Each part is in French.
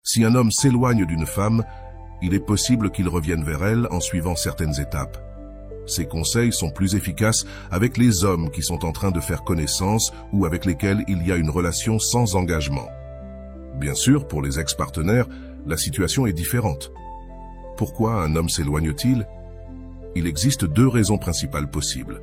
Si un homme s'éloigne d'une femme, il est possible qu'il revienne vers elle en suivant certaines étapes. Ces conseils sont plus efficaces avec les hommes qui sont en train de faire connaissance ou avec lesquels il y a une relation sans engagement. Bien sûr, pour les ex-partenaires, la situation est différente. Pourquoi un homme s'éloigne-t-il? Il existe deux raisons principales possibles.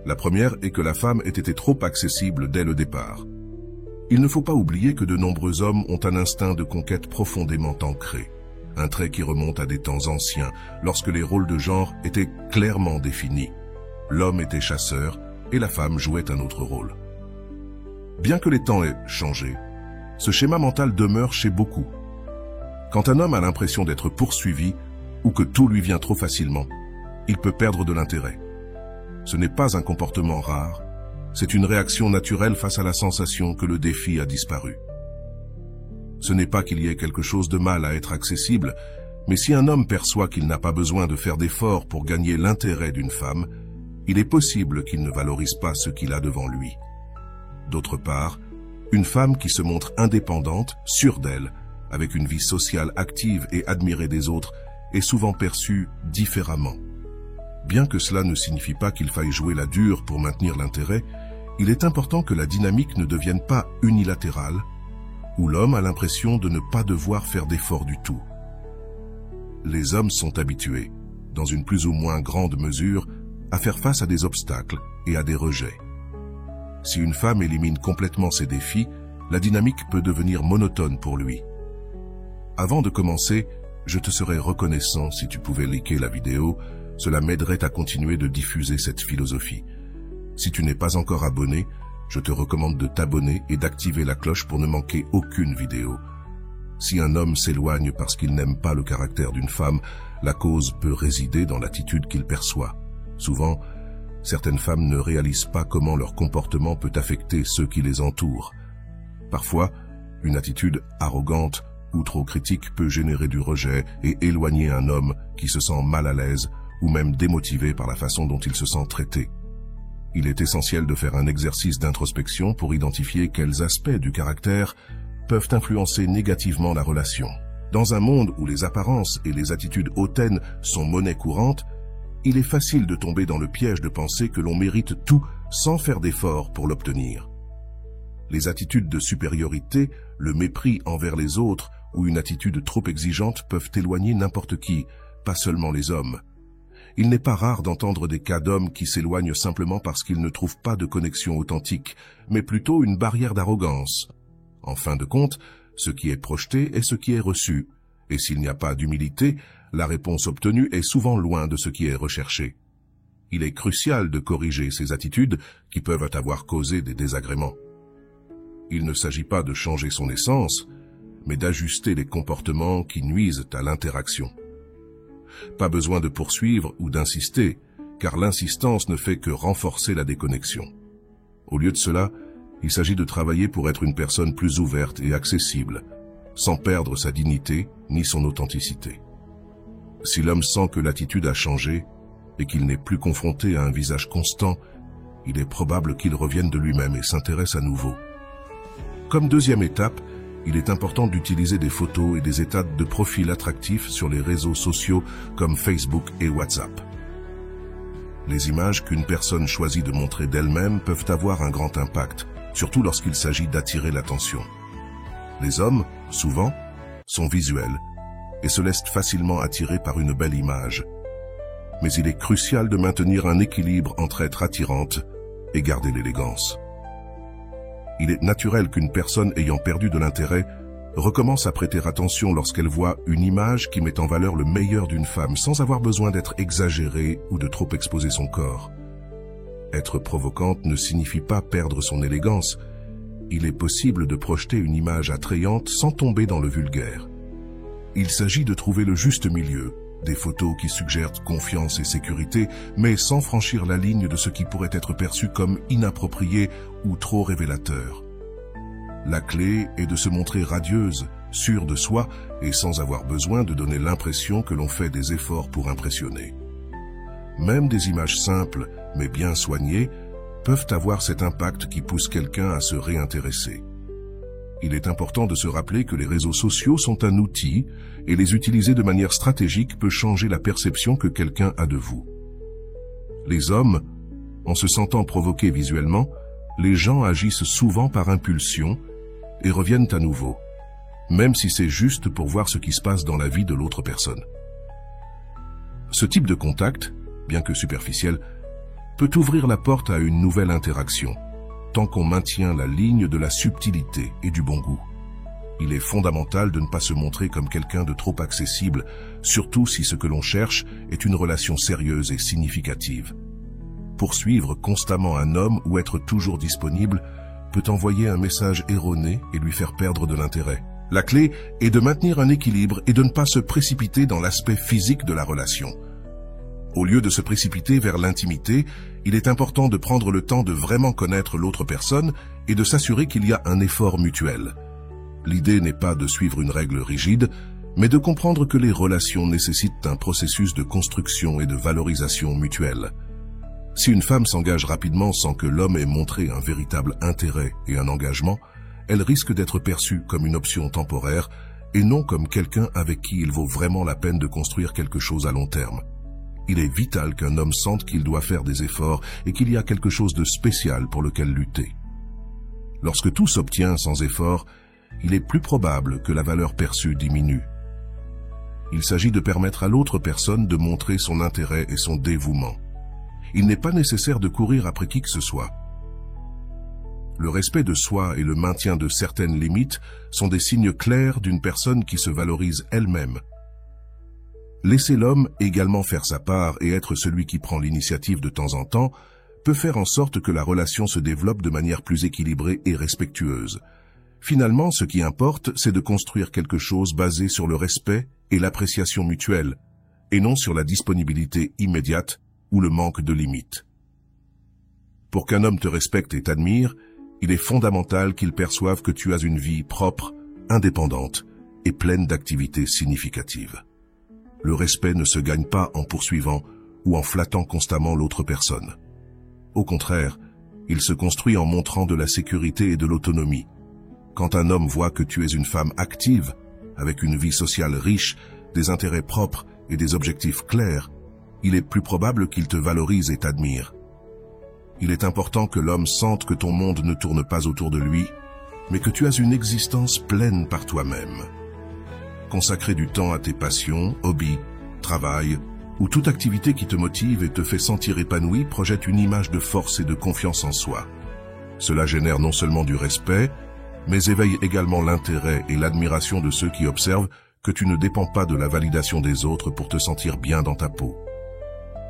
La première est que la femme ait été trop accessible dès le départ. Il ne faut pas oublier que de nombreux hommes ont un instinct de conquête profondément ancré, un trait qui remonte à des temps anciens, lorsque les rôles de genre étaient clairement définis. L'homme était chasseur et la femme jouait un autre rôle. Bien que les temps aient changé, ce schéma mental demeure chez beaucoup. Quand un homme a l'impression d'être poursuivi ou que tout lui vient trop facilement, il peut perdre de l'intérêt. Ce n'est pas un comportement rare, c'est une réaction naturelle face à la sensation que le défi a disparu. Ce n'est pas qu'il y ait quelque chose de mal à être accessible, mais si un homme perçoit qu'il n'a pas besoin de faire d'efforts pour gagner l'intérêt d'une femme, il est possible qu'il ne valorise pas ce qu'il a devant lui. D'autre part, une femme qui se montre indépendante, sûre d'elle, avec une vie sociale active et admirée des autres, est souvent perçue différemment. Bien que cela ne signifie pas qu'il faille jouer la dure pour maintenir l'intérêt, il est important que la dynamique ne devienne pas unilatérale, où l'homme a l'impression de ne pas devoir faire d'efforts du tout. Les hommes sont habitués, dans une plus ou moins grande mesure, à faire face à des obstacles et à des rejets. Si une femme élimine complètement ces défis, la dynamique peut devenir monotone pour lui. Avant de commencer, je te serais reconnaissant si tu pouvais liker la vidéo. Cela m'aiderait à continuer de diffuser cette philosophie. Si tu n'es pas encore abonné, je te recommande de t'abonner et d'activer la cloche pour ne manquer aucune vidéo. Si un homme s'éloigne parce qu'il n'aime pas le caractère d'une femme, la cause peut résider dans l'attitude qu'il perçoit. Souvent, certaines femmes ne réalisent pas comment leur comportement peut affecter ceux qui les entourent. Parfois, une attitude arrogante ou trop critique peut générer du rejet et éloigner un homme qui se sent mal à l'aise ou même démotivé par la façon dont il se sent traité. Il est essentiel de faire un exercice d'introspection pour identifier quels aspects du caractère peuvent influencer négativement la relation. Dans un monde où les apparences et les attitudes hautaines sont monnaie courante, il est facile de tomber dans le piège de penser que l'on mérite tout sans faire d'efforts pour l'obtenir. Les attitudes de supériorité, le mépris envers les autres ou une attitude trop exigeante peuvent éloigner n'importe qui, pas seulement les hommes. Il n'est pas rare d'entendre des cas d'hommes qui s'éloignent simplement parce qu'ils ne trouvent pas de connexion authentique, mais plutôt une barrière d'arrogance. En fin de compte, ce qui est projeté est ce qui est reçu, et s'il n'y a pas d'humilité, la réponse obtenue est souvent loin de ce qui est recherché. Il est crucial de corriger ces attitudes qui peuvent avoir causé des désagréments. Il ne s'agit pas de changer son essence, mais d'ajuster les comportements qui nuisent à l'interaction. Pas besoin de poursuivre ou d'insister, car l'insistance ne fait que renforcer la déconnexion. Au lieu de cela, il s'agit de travailler pour être une personne plus ouverte et accessible, sans perdre sa dignité ni son authenticité. Si l'homme sent que l'attitude a changé et qu'il n'est plus confronté à un visage constant, il est probable qu'il revienne de lui-même et s'intéresse à nouveau. Comme deuxième étape, il est important d'utiliser des photos et des états de profil attractifs sur les réseaux sociaux comme Facebook et WhatsApp. Les images qu'une personne choisit de montrer d'elle-même peuvent avoir un grand impact, surtout lorsqu'il s'agit d'attirer l'attention. Les hommes, souvent, sont visuels et se laissent facilement attirer par une belle image. Mais il est crucial de maintenir un équilibre entre être attirante et garder l'élégance. Il est naturel qu'une personne ayant perdu de l'intérêt recommence à prêter attention lorsqu'elle voit une image qui met en valeur le meilleur d'une femme sans avoir besoin d'être exagérée ou de trop exposer son corps. Être provocante ne signifie pas perdre son élégance. Il est possible de projeter une image attrayante sans tomber dans le vulgaire. Il s'agit de trouver le juste milieu, des photos qui suggèrent confiance et sécurité, mais sans franchir la ligne de ce qui pourrait être perçu comme inapproprié ou trop révélateur. La clé est de se montrer radieuse, sûre de soi et sans avoir besoin de donner l'impression que l'on fait des efforts pour impressionner. Même des images simples, mais bien soignées, peuvent avoir cet impact qui pousse quelqu'un à se réintéresser. Il est important de se rappeler que les réseaux sociaux sont un outil et les utiliser de manière stratégique peut changer la perception que quelqu'un a de vous. Les hommes, en se sentant provoqués visuellement, les gens agissent souvent par impulsion et reviennent à nouveau, même si c'est juste pour voir ce qui se passe dans la vie de l'autre personne. Ce type de contact, bien que superficiel, peut ouvrir la porte à une nouvelle interaction, tant qu'on maintient la ligne de la subtilité et du bon goût. Il est fondamental de ne pas se montrer comme quelqu'un de trop accessible, surtout si ce que l'on cherche est une relation sérieuse et significative. Poursuivre constamment un homme ou être toujours disponible peut envoyer un message erroné et lui faire perdre de l'intérêt. La clé est de maintenir un équilibre et de ne pas se précipiter dans l'aspect physique de la relation. Au lieu de se précipiter vers l'intimité, il est important de prendre le temps de vraiment connaître l'autre personne et de s'assurer qu'il y a un effort mutuel. L'idée n'est pas de suivre une règle rigide, mais de comprendre que les relations nécessitent un processus de construction et de valorisation mutuelle. Si une femme s'engage rapidement sans que l'homme ait montré un véritable intérêt et un engagement, elle risque d'être perçue comme une option temporaire et non comme quelqu'un avec qui il vaut vraiment la peine de construire quelque chose à long terme. Il est vital qu'un homme sente qu'il doit faire des efforts et qu'il y a quelque chose de spécial pour lequel lutter. Lorsque tout s'obtient sans effort, il est plus probable que la valeur perçue diminue. Il s'agit de permettre à l'autre personne de montrer son intérêt et son dévouement. Il n'est pas nécessaire de courir après qui que ce soit. Le respect de soi et le maintien de certaines limites sont des signes clairs d'une personne qui se valorise elle-même. Laisser l'homme également faire sa part et être celui qui prend l'initiative de temps en temps peut faire en sorte que la relation se développe de manière plus équilibrée et respectueuse. Finalement, ce qui importe, c'est de construire quelque chose basé sur le respect et l'appréciation mutuelle, et non sur la disponibilité immédiate ou le manque de limites. Pour qu'un homme te respecte et t'admire, il est fondamental qu'il perçoive que tu as une vie propre, indépendante et pleine d'activités significatives. Le respect ne se gagne pas en poursuivant ou en flattant constamment l'autre personne. Au contraire, il se construit en montrant de la sécurité et de l'autonomie. Quand un homme voit que tu es une femme active, avec une vie sociale riche, des intérêts propres et des objectifs clairs, il est plus probable qu'il te valorise et t'admire. Il est important que l'homme sente que ton monde ne tourne pas autour de lui, mais que tu as une existence pleine par toi-même. Consacrer du temps à tes passions, hobbies, travail ou toute activité qui te motive et te fait sentir épanoui projette une image de force et de confiance en soi. Cela génère non seulement du respect, mais éveille également l'intérêt et l'admiration de ceux qui observent que tu ne dépends pas de la validation des autres pour te sentir bien dans ta peau.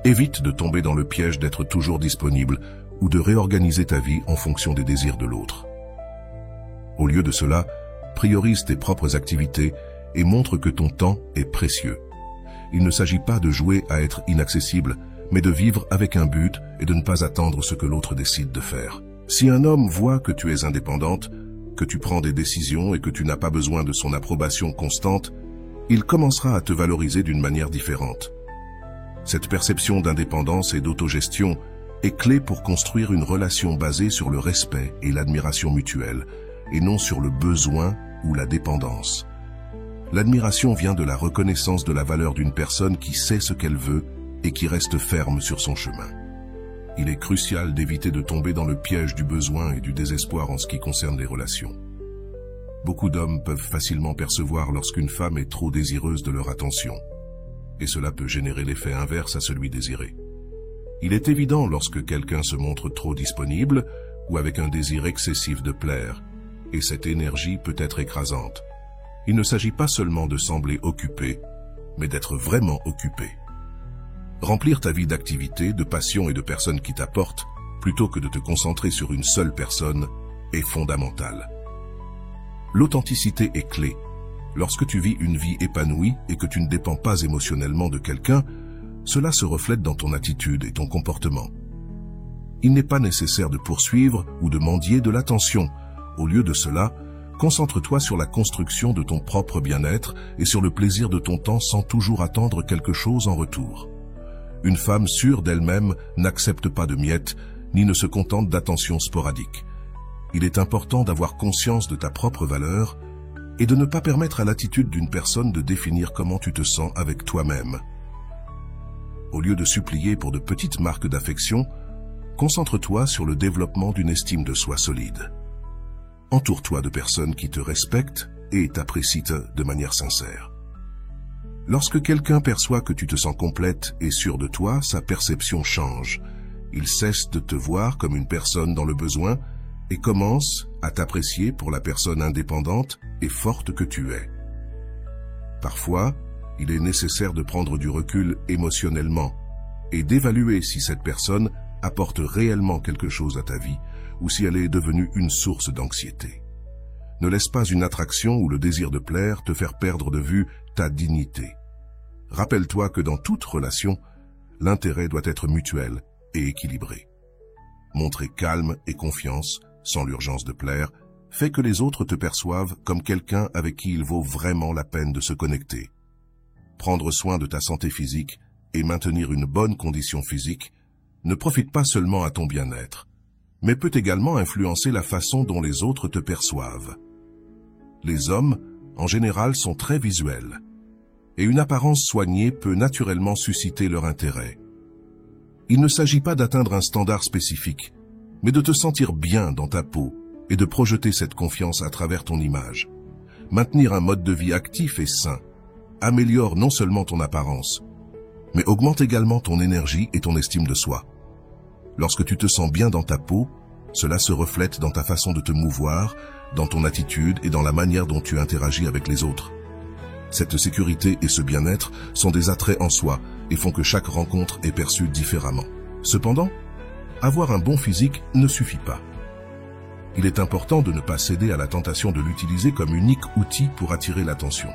Évite de tomber dans le piège d'être toujours disponible ou de réorganiser ta vie en fonction des désirs de l'autre. Au lieu de cela, priorise tes propres activités et montre que ton temps est précieux. Il ne s'agit pas de jouer à être inaccessible, mais de vivre avec un but et de ne pas attendre ce que l'autre décide de faire. Si un homme voit que tu es indépendante, que tu prends des décisions et que tu n'as pas besoin de son approbation constante, il commencera à te valoriser d'une manière différente. Cette perception d'indépendance et d'autogestion est clé pour construire une relation basée sur le respect et l'admiration mutuelle, et non sur le besoin ou la dépendance. L'admiration vient de la reconnaissance de la valeur d'une personne qui sait ce qu'elle veut et qui reste ferme sur son chemin. Il est crucial d'éviter de tomber dans le piège du besoin et du désespoir en ce qui concerne les relations. Beaucoup d'hommes peuvent facilement percevoir lorsqu'une femme est trop désireuse de leur attention, et cela peut générer l'effet inverse à celui désiré. Il est évident lorsque quelqu'un se montre trop disponible ou avec un désir excessif de plaire, et cette énergie peut être écrasante. Il ne s'agit pas seulement de sembler occupé, mais d'être vraiment occupé. Remplir ta vie d'activités, de passions et de personnes qui t'apportent, plutôt que de te concentrer sur une seule personne, est fondamental. L'authenticité est clé. Lorsque tu vis une vie épanouie et que tu ne dépends pas émotionnellement de quelqu'un, cela se reflète dans ton attitude et ton comportement. Il n'est pas nécessaire de poursuivre ou de mendier de l'attention. Au lieu de cela, concentre-toi sur la construction de ton propre bien-être et sur le plaisir de ton temps sans toujours attendre quelque chose en retour. Une femme sûre d'elle-même n'accepte pas de miettes, ni ne se contente d'attentions sporadiques. Il est important d'avoir conscience de ta propre valeur et de ne pas permettre à l'attitude d'une personne de définir comment tu te sens avec toi-même. Au lieu de supplier pour de petites marques d'affection, concentre-toi sur le développement d'une estime de soi solide. Entoure-toi de personnes qui te respectent et t'apprécient de manière sincère. Lorsque quelqu'un perçoit que tu te sens complète et sûre de toi, sa perception change. Il cesse de te voir comme une personne dans le besoin et commence à t'apprécier pour la personne indépendante et forte que tu es. Parfois, il est nécessaire de prendre du recul émotionnellement et d'évaluer si cette personne apporte réellement quelque chose à ta vie ou si elle est devenue une source d'anxiété. Ne laisse pas une attraction ou le désir de plaire te faire perdre de vue ta dignité. Rappelle-toi que dans toute relation, l'intérêt doit être mutuel et équilibré. Montrer calme et confiance, sans l'urgence de plaire, fait que les autres te perçoivent comme quelqu'un avec qui il vaut vraiment la peine de se connecter. Prendre soin de ta santé physique et maintenir une bonne condition physique ne profite pas seulement à ton bien-être, mais peut également influencer la façon dont les autres te perçoivent. Les hommes, en général, sont très visuels, et une apparence soignée peut naturellement susciter leur intérêt. Il ne s'agit pas d'atteindre un standard spécifique, mais de te sentir bien dans ta peau et de projeter cette confiance à travers ton image. Maintenir un mode de vie actif et sain améliore non seulement ton apparence, mais augmente également ton énergie et ton estime de soi. Lorsque tu te sens bien dans ta peau, cela se reflète dans ta façon de te mouvoir, dans ton attitude et dans la manière dont tu interagis avec les autres. Cette sécurité et ce bien-être sont des attraits en soi et font que chaque rencontre est perçue différemment. Cependant, avoir un bon physique ne suffit pas. Il est important de ne pas céder à la tentation de l'utiliser comme unique outil pour attirer l'attention.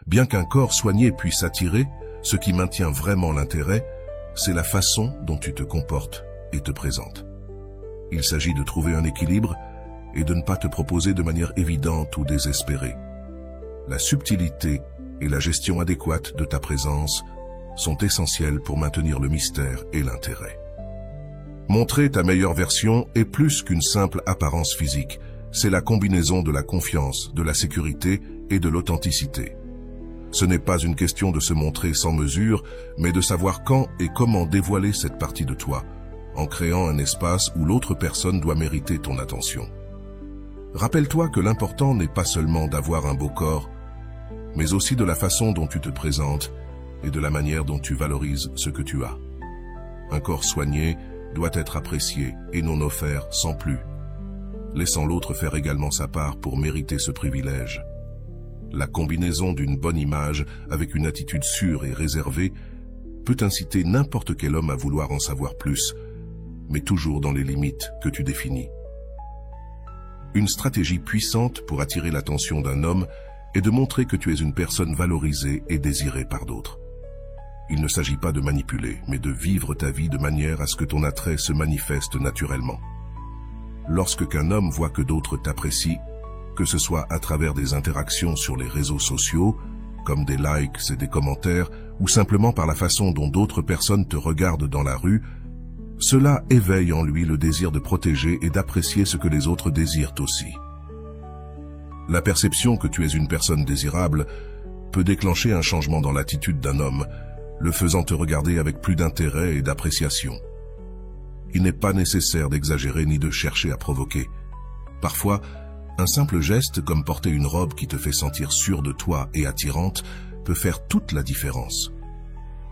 Bien qu'un corps soigné puisse attirer, ce qui maintient vraiment l'intérêt, c'est la façon dont tu te comportes et te présentes. Il s'agit de trouver un équilibre et de ne pas te proposer de manière évidente ou désespérée. La subtilité et la gestion adéquate de ta présence sont essentielles pour maintenir le mystère et l'intérêt. Montrer ta meilleure version est plus qu'une simple apparence physique. C'est la combinaison de la confiance, de la sécurité et de l'authenticité. Ce n'est pas une question de se montrer sans mesure, mais de savoir quand et comment dévoiler cette partie de toi, en créant un espace où l'autre personne doit mériter ton attention. Rappelle-toi que l'important n'est pas seulement d'avoir un beau corps, mais aussi de la façon dont tu te présentes et de la manière dont tu valorises ce que tu as. Un corps soigné doit être apprécié et non offert sans plus, laissant l'autre faire également sa part pour mériter ce privilège. La combinaison d'une bonne image avec une attitude sûre et réservée peut inciter n'importe quel homme à vouloir en savoir plus, mais toujours dans les limites que tu définis. Une stratégie puissante pour attirer l'attention d'un homme est de montrer que tu es une personne valorisée et désirée par d'autres. Il ne s'agit pas de manipuler, mais de vivre ta vie de manière à ce que ton attrait se manifeste naturellement. Lorsque qu'un homme voit que d'autres t'apprécient, que ce soit à travers des interactions sur les réseaux sociaux, comme des likes et des commentaires, ou simplement par la façon dont d'autres personnes te regardent dans la rue, cela éveille en lui le désir de protéger et d'apprécier ce que les autres désirent aussi. La perception que tu es une personne désirable peut déclencher un changement dans l'attitude d'un homme, le faisant te regarder avec plus d'intérêt et d'appréciation. Il n'est pas nécessaire d'exagérer ni de chercher à provoquer. Parfois, un simple geste comme porter une robe qui te fait sentir sûre de toi et attirante peut faire toute la différence.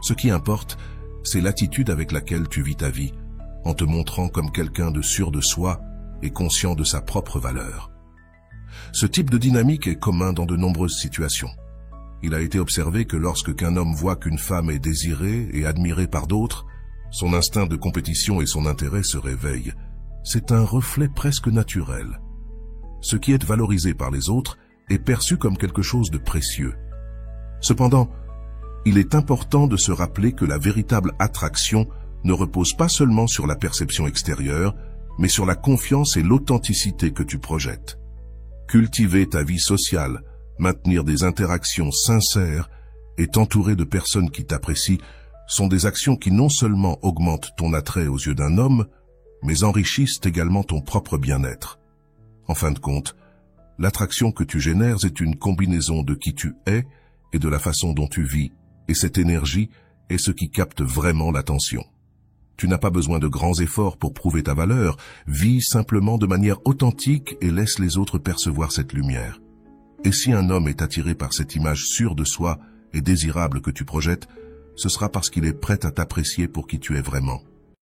Ce qui importe, c'est l'attitude avec laquelle tu vis ta vie, en te montrant comme quelqu'un de sûr de soi et conscient de sa propre valeur. Ce type de dynamique est commun dans de nombreuses situations. Il a été observé que lorsque qu'un homme voit qu'une femme est désirée et admirée par d'autres, son instinct de compétition et son intérêt se réveillent. C'est un reflet presque naturel. Ce qui est valorisé par les autres est perçu comme quelque chose de précieux. Cependant, il est important de se rappeler que la véritable attraction ne repose pas seulement sur la perception extérieure, mais sur la confiance et l'authenticité que tu projettes. Cultiver ta vie sociale, maintenir des interactions sincères et t'entourer de personnes qui t'apprécient sont des actions qui non seulement augmentent ton attrait aux yeux d'un homme, mais enrichissent également ton propre bien-être. En fin de compte, l'attraction que tu génères est une combinaison de qui tu es et de la façon dont tu vis, et cette énergie est ce qui capte vraiment l'attention. Tu n'as pas besoin de grands efforts pour prouver ta valeur, vis simplement de manière authentique et laisse les autres percevoir cette lumière. Et si un homme est attiré par cette image sûre de soi et désirable que tu projettes, ce sera parce qu'il est prêt à t'apprécier pour qui tu es vraiment.